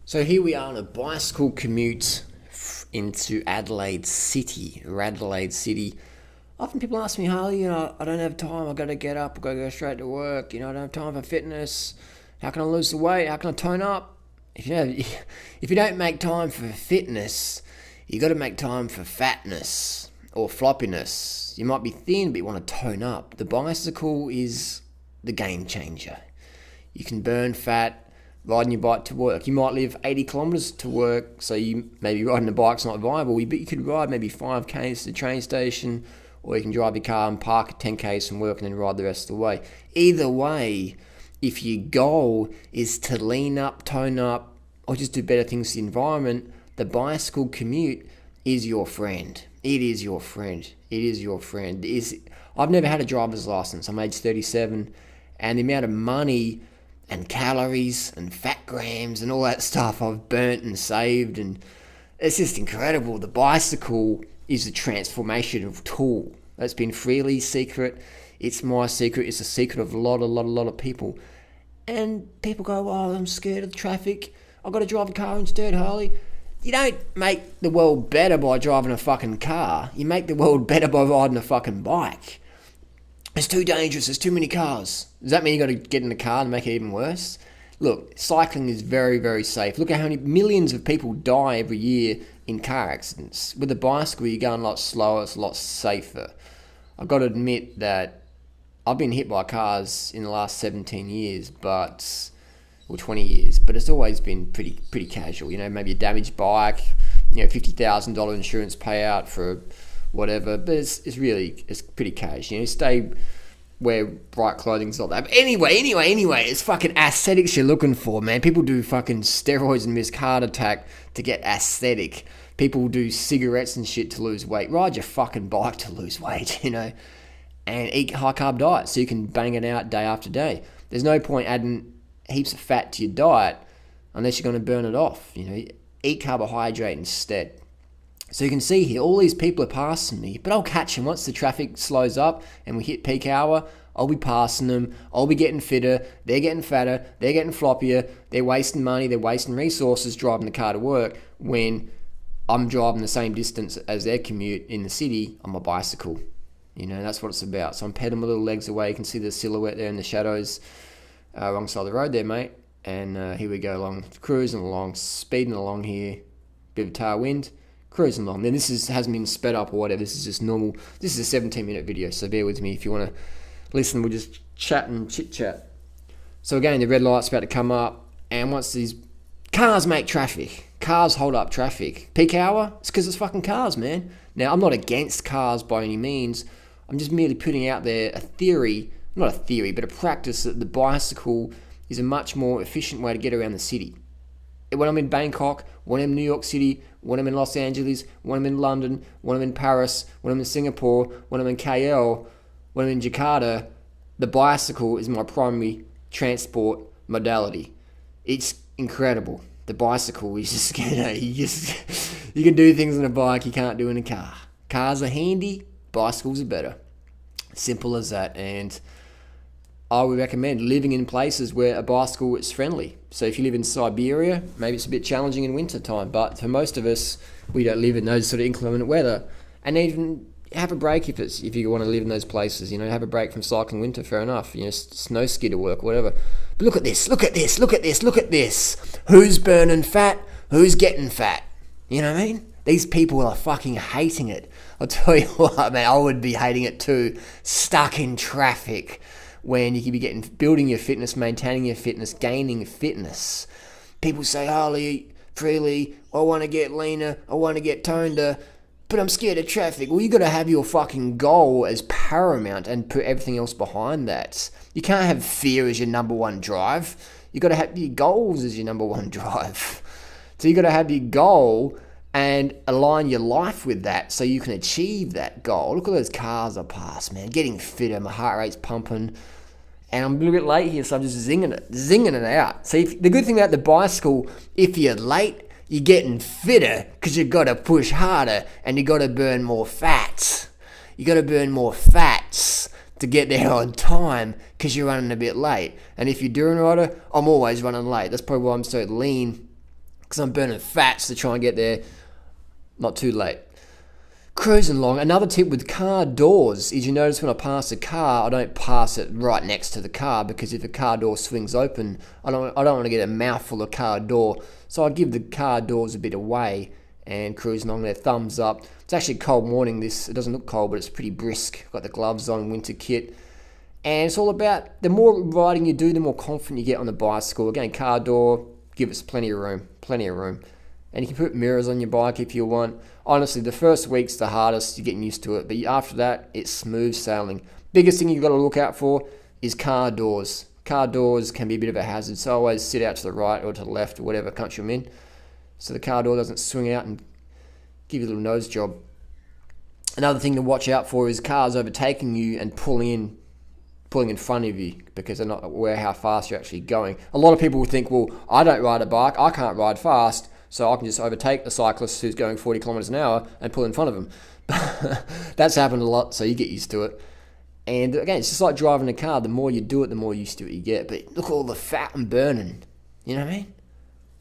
So here we are on a bicycle commute into Adelaide City. Often people ask me, Harley, I don't have time. I've got to get up. I've got to go straight to work. I don't have time for fitness. How can I lose the weight? How can I tone up? If you don't make time for fitness, you got to make time for fatness or floppiness. You might be thin, but you want to tone up. The bicycle is the game changer. You can burn fat riding your bike to work. You might live 80 kilometres to work, so you maybe riding a bike's not viable, but you could ride maybe 5k's to the train station, or you can drive your car and park at 10k's from work and then ride the rest of the way. Either way, if your goal is to lean up, tone up, or just do better things to the environment, the bicycle commute is your friend. It is your friend. It is your friend. I've never had a driver's license. I'm age 37, and the amount of money and calories and fat grams and all that stuff I've burnt and saved, and it's just incredible. The bicycle is a transformational tool. That's been freely secret. It's my secret. It's a secret of a lot of people. And people go, "Oh, I'm scared of the traffic. I've got to drive a car instead, Harley." You don't make the world better by driving a fucking car. You make the world better by riding a fucking bike. It's too dangerous. There's too many cars. Does that mean you got to get in the car and make it even worse? Look, cycling is very, very safe. Look at how many millions of people die every year in car accidents. With a bicycle, you're going a lot slower. It's a lot safer. I've got to admit that I've been hit by cars in the last 17 years, or 20 years, but it's always been pretty casual. Maybe a damaged bike, $50,000 insurance payout for whatever, but it's pretty cash. Wear bright clothing, not that. But anyway, it's fucking aesthetics you're looking for, man. People do fucking steroids and miss heart attack to get aesthetic. People do cigarettes and shit to lose weight. Ride your fucking bike to lose weight, and eat high carb diet so you can bang it out day after day. There's no point adding heaps of fat to your diet unless you're going to burn it off. Eat carbohydrate instead. So you can see here, all these people are passing me, but I'll catch them once the traffic slows up and we hit peak hour. I'll be passing them. I'll be getting fitter. They're getting fatter. They're getting floppier. They're wasting money. They're wasting resources driving the car to work when I'm driving the same distance as their commute in the city on my bicycle. That's what it's about. So I'm pedaling my little legs away. You can see the silhouette there in the shadows wrong side of the road there, mate. And here we go along, cruising along, speeding along here. Bit of tailwind. Cruising along. Then this hasn't been sped up or whatever. This is just normal. This is a 17-minute video, so bear with me if you want to listen. We'll just chat and chit-chat. So again, the red light's about to come up, and once these cars make traffic, cars hold up traffic. Peak hour, it's because it's fucking cars, man. Now, I'm not against cars by any means. I'm just merely putting out there a theory, not a theory, but a practice that the bicycle is a much more efficient way to get around the city. When I'm in Bangkok, when I'm in New York City, when I'm in Los Angeles, when I'm in London, when I'm in Paris, when I'm in Singapore, when I'm in KL, when I'm in Jakarta, the bicycle is my primary transport modality. It's incredible. The bicycle is just, you can do things on a bike you can't do in a car. Cars are handy, bicycles are better. Simple as that. And I would recommend living in places where a bicycle is friendly. So if you live in Siberia, maybe it's a bit challenging in winter time, but for most of us, we don't live in those sort of inclement weather. And even have a break if you want to live in those places. Have a break from cycling winter, fair enough. Snow ski to work, whatever. But look at this. Who's burning fat? Who's getting fat? You know what I mean? These people are fucking hating it. I'll tell you what, man, I would be hating it too. Stuck in traffic. When you could be building your fitness, maintaining your fitness, gaining fitness. People say, Harley, freely, I want to get leaner, I want to get toneder, but I'm scared of traffic. Well, you got to have your fucking goal as paramount and put everything else behind that. You can't have fear as your number one drive. You got to have your goals as your number one drive. So you got to have your goal and align your life with that so you can achieve that goal. Look at those cars I pass, man. Getting fitter, my heart rate's pumping. And I'm a little bit late here, so I'm just zinging it out. So the good thing about the bicycle, if you're late, you're getting fitter because you've got to push harder and you've got to burn more fats. You got to burn more fats to get there on time because you're running a bit late. And if you're doing rider, I'm always running late. That's probably why I'm so lean, because I'm burning fats to try and get there not too late. Cruising along. Another tip with car doors is, you notice when I pass a car, I don't pass it right next to the car, because if a car door swings open, I don't want to get a mouthful of car door. So I give the car doors a bit away and cruising along there, thumbs up. It's actually a cold morning. It doesn't look cold, but it's pretty brisk. Got the gloves on, winter kit. And it's all about, the more riding you do, the more confident you get on the bicycle. Again, car door, give us plenty of room. And you can put mirrors on your bike if you want. Honestly, the first week's the hardest. You're getting used to it. But after that, it's smooth sailing. Biggest thing you've got to look out for is car doors. Car doors can be a bit of a hazard. So always sit out to the right or to the left or whatever country I'm in, so the car door doesn't swing out and give you a little nose job. Another thing to watch out for is cars overtaking you and pulling in front of you, because they're not aware how fast you're actually going. A lot of people will think, well, I don't ride a bike, I can't ride fast, so I can just overtake the cyclist who's going 40 kilometers an hour and pull in front of him. That's happened a lot, so you get used to it. And again, it's just like driving a car. The more you do it, the more used to it you get. But look at all the fat I'm burning. You know what I mean?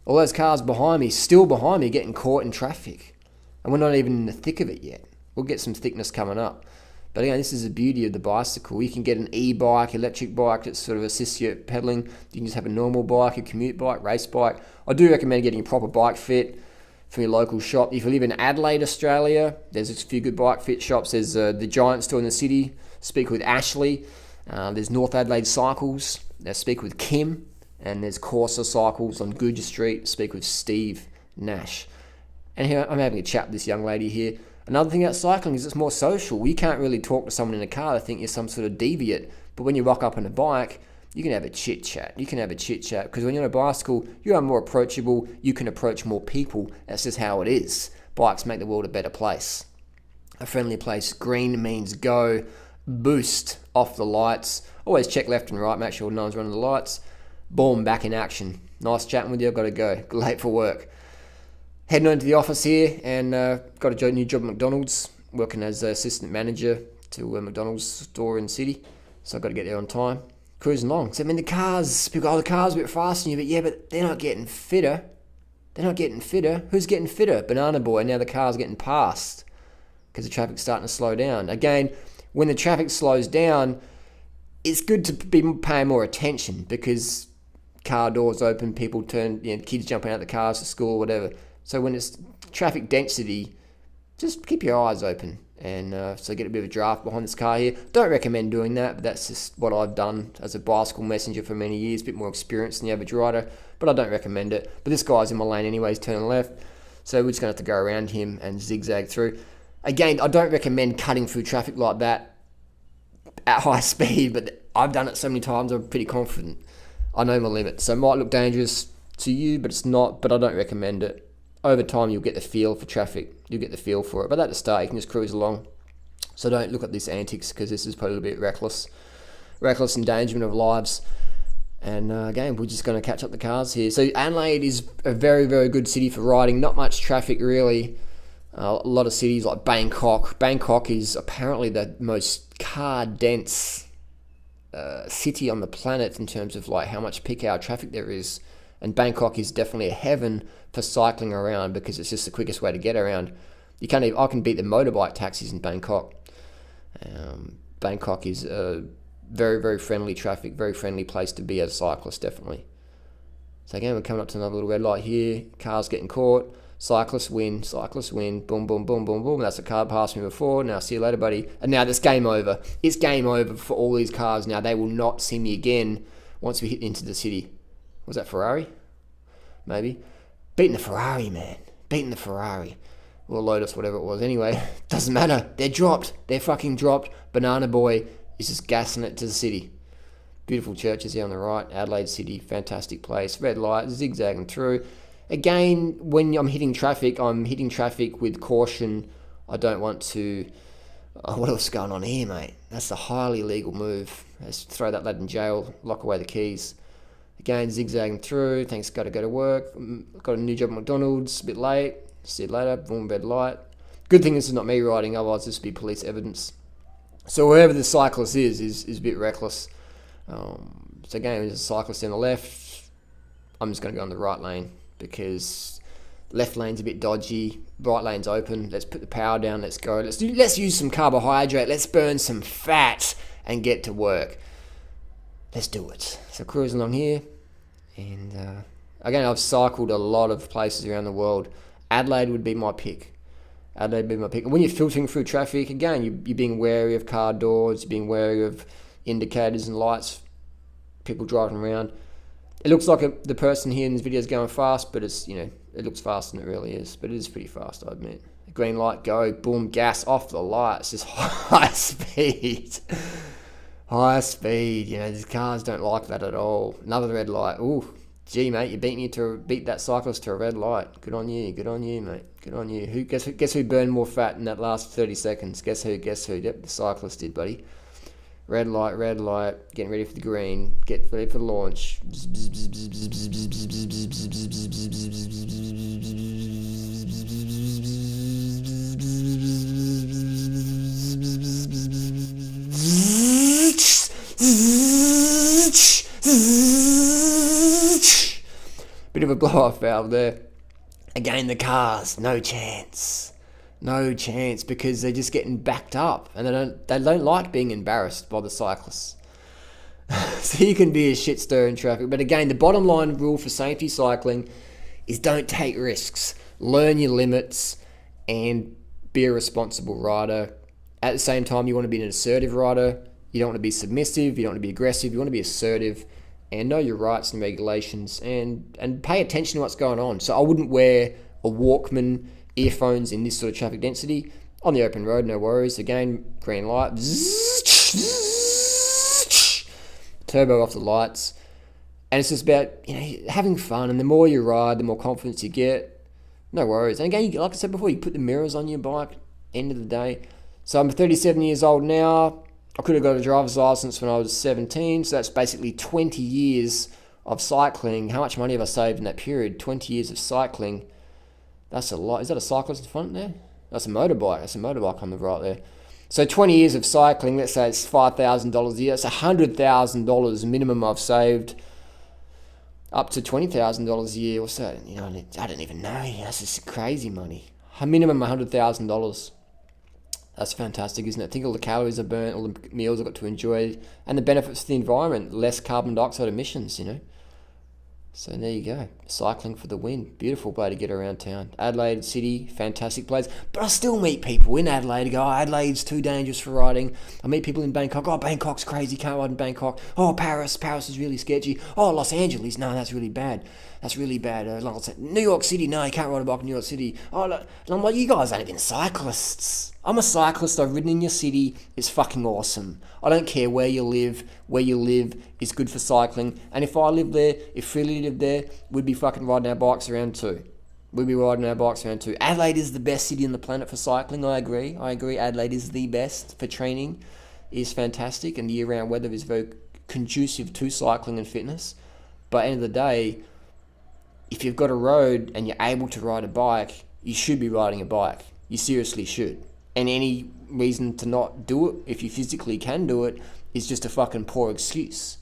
All those cars behind me, still behind me, getting caught in traffic. And we're not even in the thick of it yet. We'll get some thickness coming up. But again, this is the beauty of the bicycle. You can get an e-bike, electric bike that sort of assists you at pedaling. You can just have a normal bike, a commute bike, race bike. I do recommend getting a proper bike fit from your local shop. If you live in Adelaide, Australia, there's a few good bike fit shops. There's the Giant store in the city. Speak with Ashley. There's North Adelaide Cycles. Speak with Kim. And there's Corsa Cycles on Goodger Street. Speak with Steve Nash. And here I'm having a chat with this young lady here. Another thing about cycling is it's more social. You can't really talk to someone in a car. They think you're some sort of deviant. But when you rock up on a bike, you can have a chit chat. Because when you're on a bicycle, you are more approachable. You can approach more people. That's just how it is. Bikes make the world a better place. A friendly place. Green means go. Boost. Off the lights. Always check left and right. Make sure no one's running the lights. Boom, back in action. Nice chatting with you. I've got to go. Late for work. Heading on to the office here, and got a new job at McDonald's, working as assistant manager to a McDonald's store in the city. So I've got to get there on time. Cruising along. So, I mean, the cars, people go, the car's a bit faster than you, but yeah, but they're not getting fitter. Who's getting fitter? Banana Boy. Now the car's getting passed because the traffic's starting to slow down. Again, when the traffic slows down, it's good to be paying more attention, because car doors open, people turn, kids jumping out the cars to school or whatever. So when it's traffic density, just keep your eyes open. And so get a bit of a draft behind this car here. Don't recommend doing that, but that's just what I've done as a bicycle messenger for many years. A bit more experience than the average rider, but I don't recommend it. But this guy's in my lane anyway, he's turning left. So we're just going to have to go around him and zigzag through. Again, I don't recommend cutting through traffic like that at high speed, but I've done it so many times, I'm pretty confident. I know my limit. So it might look dangerous to you, but it's not, but I don't recommend it. Over time, you'll get the feel for traffic. You'll get the feel for it. But at the start, you can just cruise along. So don't look at these antics, because this is probably a bit reckless endangerment of lives. And again, we're just going to catch up the cars here. So Adelaide is a very, very good city for riding. Not much traffic, really. A lot of cities like Bangkok. Bangkok is apparently the most car-dense city on the planet in terms of like how much peak hour traffic there is. And Bangkok is definitely a heaven for cycling around, because it's just the quickest way to get around. I can beat the motorbike taxis in Bangkok. Bangkok is a very, very friendly traffic, very friendly place to be as a cyclist, definitely. So again, we're coming up to another little red light here. Cars getting caught. Cyclists win. Boom, boom, boom, boom, boom. That's a car passed me before. Now, see you later, buddy. And now it's game over. It's game over for all these cars now. They will not see me again once we hit into the city. Was that Ferrari? Maybe. Beating the Ferrari, man. Beating the Ferrari. Or Lotus, whatever it was. Anyway, doesn't matter. They're dropped. They're fucking dropped. Banana Boy is just gassing it to the city. Beautiful churches here on the right. Adelaide City, fantastic place. Red light, zigzagging through. Again, when I'm hitting traffic with caution. I don't want to... Oh, what else is going on here, mate? That's a highly illegal move. Let's throw that lad in jail. Lock away the keys. Again, zigzagging through. Thanks, got to go to work. Got a new job at McDonald's. A bit late. See you later. Boom, red light. Good thing this is not me riding, otherwise this would be police evidence. So wherever the cyclist is a bit reckless. So again, there's a cyclist on the left. I'm just going to go on the right lane. because left lane's a bit dodgy, right lane's open. Let's put the power down. Let's go. Let's use some carbohydrate. Let's burn some fat and get to work. Let's do it. So cruising along here, and again, I've cycled a lot of places around the world. Adelaide would be my pick. Adelaide would be my pick. And when you're filtering through traffic, again, you're being wary of car doors, you're being wary of indicators and lights, people driving around. It looks like the person here in this video is going fast, but it's, it looks faster than it really is. But it is pretty fast, I admit. Green light, go, boom, gas, off the lights, just high speed. High speed, these cars don't like that at all. Another red light, ooh. Gee, mate, you beat that cyclist to a red light. Good on you, mate. Good on you. Guess who burned more fat in that last 30 seconds? Guess who? Yep, the cyclist did, buddy. Red light, getting ready for the green. Get ready for the launch. Bit of a blow-off valve there. Again, the cars, no chance, because they're just getting backed up, and they don't like being embarrassed by the cyclists. So you can be a shit stir in traffic. But again, the bottom line rule for safety cycling is don't take risks. Learn your limits and be a responsible rider. At the same time, you want to be an assertive rider. You don't want to be submissive. You don't want to be aggressive. You want to be assertive and know your rights and regulations and pay attention to what's going on. So I wouldn't wear a Walkman, earphones in this sort of traffic density. On the open road, no worries. Again, green light. Turbo off the lights. And it's just about having fun. And the more you ride, the more confidence you get. No worries. And again, like I said before, you put the mirrors on your bike. End of the day. So I'm 37 years old now. I could have got a driver's license when I was 17, so that's basically 20 years of cycling. How much money have I saved in that period? 20 years of cycling. That's a lot. Is that a cyclist in front there? That's a motorbike. That's a motorbike on the right there. So 20 years of cycling, let's say it's $5,000 a year. That's $100,000 minimum I've saved. Up to $20,000 a year or so. I don't even know. That's just crazy money. A minimum $100,000. That's fantastic, isn't it? Think all the calories I burnt, all the meals I got to enjoy, and the benefits to the environment, less carbon dioxide emissions, So there you go. Cycling for the win. Beautiful way to get around town. Adelaide City, fantastic place. But I still meet people in Adelaide who go, Adelaide's too dangerous for riding. I meet people in Bangkok. Oh, Bangkok's crazy. Can't ride in Bangkok. Oh, Paris is really sketchy. Oh, Los Angeles. No, that's really bad. That's really bad. New York City. No, you can't ride a bike in New York City. Oh, and I'm like, you guys ain't even cyclists. I'm a cyclist. I've ridden in your city. It's fucking awesome. I don't care where you live. Where you live is good for cycling. And if I lived there, if Freely lived there, we'd be fucking riding our bikes around too. Adelaide is the best city on the planet for cycling. I agree. Adelaide is the best for training. It's fantastic. And the year-round weather is very conducive to cycling and fitness. But at the end of the day, if you've got a road and you're able to ride a bike, you should be riding a bike. You seriously should. And any reason to not do it, if you physically can do it, is just a fucking poor excuse.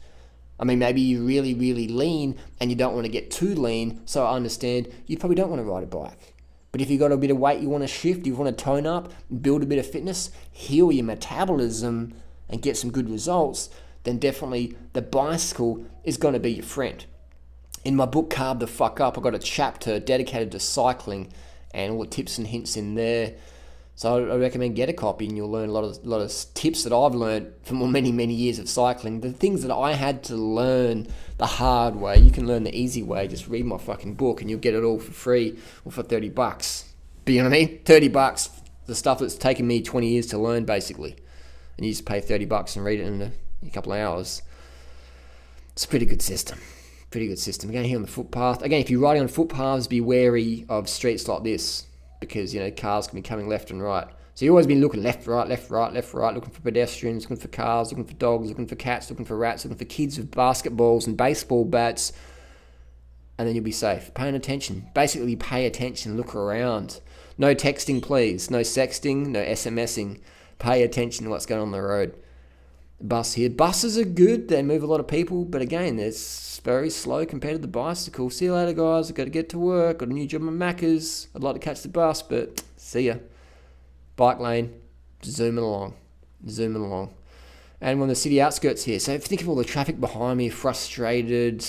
I mean, maybe you're really, really lean and you don't want to get too lean, so I understand you probably don't want to ride a bike. But if you've got a bit of weight you want to shift, you want to tone up, build a bit of fitness, heal your metabolism and get some good results, then definitely the bicycle is going to be your friend. In my book, Carb the Fuck Up, I've got a chapter dedicated to cycling and all the tips and hints in there. So I recommend get a copy and you'll learn a lot of tips that I've learned from many, many years of cycling. The things that I had to learn the hard way, you can learn the easy way. Just read my fucking book and you'll get it all for free or for $30. But you know what I mean? $30, the stuff that's taken me 20 years to learn basically. And you just pay $30 and read it in a couple of hours. It's a pretty good system. Again, here on the footpath. Again, if you're riding on footpaths, be wary of streets like this because, cars can be coming left and right. So you've always been looking left, right, looking for pedestrians, looking for cars, looking for dogs, looking for cats, looking for rats, looking for kids with basketballs and baseball bats, and then you'll be safe. Paying attention. Basically, pay attention, look around. No texting, please. No sexting, no SMSing. Pay attention to what's going on the road. Bus here. Buses are good. They move a lot of people, but again, they're very slow compared to the bicycle. See you later, guys. I've got to get to work. Got a new job at Macca's. I'd like to catch the bus, but see ya. Bike lane, zooming along. And we're on the city outskirts here. So if you think of all the traffic behind me, frustrated,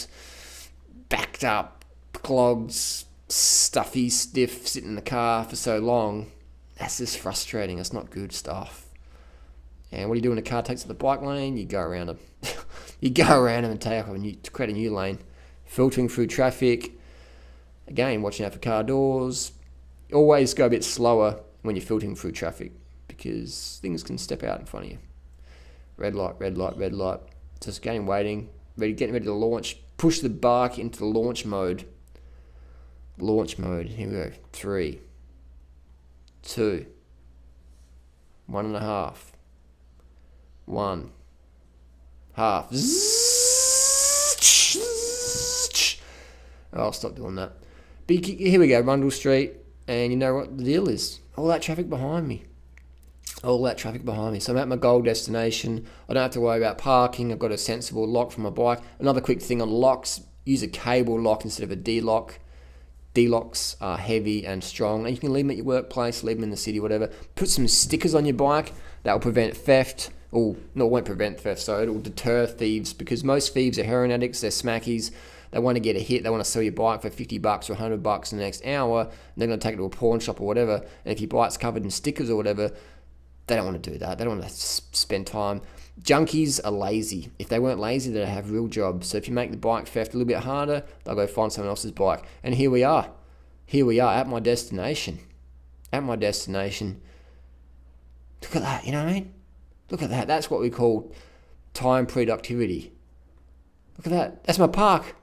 backed up, clogged, stuffy, stiff, sitting in the car for so long, that's just frustrating. It's not good stuff. And what do you do when a car takes up the bike lane? You go around them. You go around them and take off to create a new lane. Filtering through traffic. Again, watching out for car doors. Always go a bit slower when you're filtering through traffic because things can step out in front of you. Red light, red light, red light. Just again, waiting. Getting ready to launch. Push the bike into the launch mode. Launch mode. Here we go. 3, 2, 1.5. 1 half. I'll stop doing that. But here we go, Rundle Street, and you know what the deal is? All that traffic behind me. So I'm at my goal destination. I don't have to worry about parking. I've got a sensible lock for my bike. Another quick thing on locks, use a cable lock instead of a D-lock. D-locks are heavy and strong, and you can leave them at your workplace, leave them in the city, whatever. Put some stickers on your bike that will prevent theft. It won't prevent theft, so it'll deter thieves, because most thieves are heroin addicts, they're smackies, they want to get a hit, they want to sell your bike for $50 or $100 in the next hour, and they're going to take it to a pawn shop or whatever, and if your bike's covered in stickers or whatever, they don't want to do that, they don't want to spend time. Junkies are lazy. If they weren't lazy, they'd have real jobs. So if you make the bike theft a little bit harder, they'll go find someone else's bike. And here we are at my destination. Look at that, you know what I mean? Look at that. That's what we call time productivity. Look at that. That's my park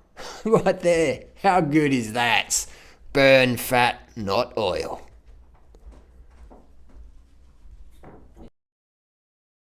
right there. How good is that? Burn fat, not oil.